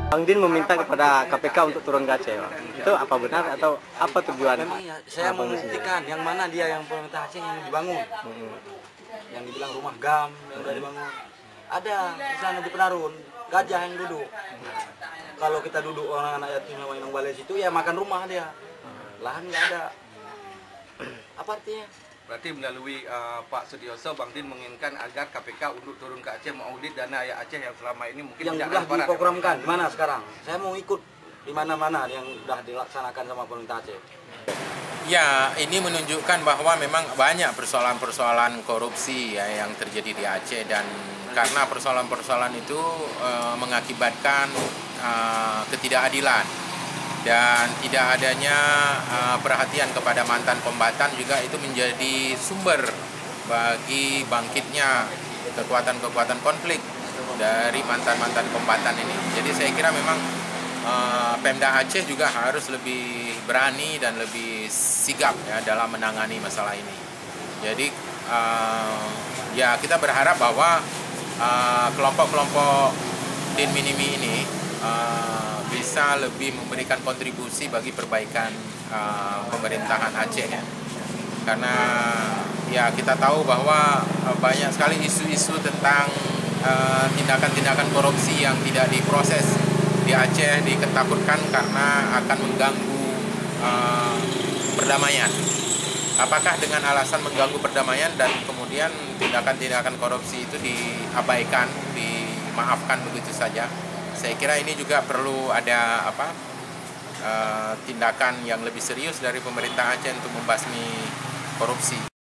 Bang Din meminta kepada KPK untuk turun ke Aceh, Bang. Itu apa benar atau apa tujuan? Memang ya, saya mau membuktikan yang mana dia yang pemerintah Aceh yang dibangun. Yang dibilang rumah GAM yang udah dibangun. Ada di sana di Penarun, gajah yang duduk. Kalau kita duduk orang anak yatim sama yang balai situ ya makan rumah dia. Lahan nggak ada. Apa artinya? Berarti melalui Pak Sutioso, Bang Din menginginkan agar KPK untuk turun ke Aceh mengaudit dana Ayah Aceh yang selama ini mungkin Yang tidak sudah transparan. diprogramkan di mana sekarang? Saya mau ikut di mana-mana yang sudah dilaksanakan sama pemerintah Aceh. Ya, ini menunjukkan bahwa memang banyak persoalan-persoalan korupsi ya, yang terjadi di Aceh, dan karena persoalan-persoalan itu mengakibatkan ketidakadilan dan tidak adanya perhatian kepada mantan kombatan juga itu menjadi sumber bagi bangkitnya kekuatan-kekuatan konflik dari mantan-mantan kombatan ini. Jadi saya kira memang Pemda Aceh juga harus lebih berani dan lebih sigap ya dalam menangani masalah ini. Jadi ya kita berharap bahwa kelompok-kelompok Din Minimi ini bisa lebih memberikan kontribusi bagi perbaikan pemerintahan Aceh ya. Karena ya kita tahu bahwa banyak sekali isu-isu tentang tindakan-tindakan korupsi yang tidak diproses di Aceh, diketakutkan karena akan mengganggu perdamaian. Apakah dengan alasan mengganggu perdamaian dan kemudian tindakan-tindakan korupsi itu diabaikan, dimaafkan begitu saja? Saya kira ini juga perlu ada tindakan yang lebih serius dari pemerintah Aceh untuk membasmi korupsi.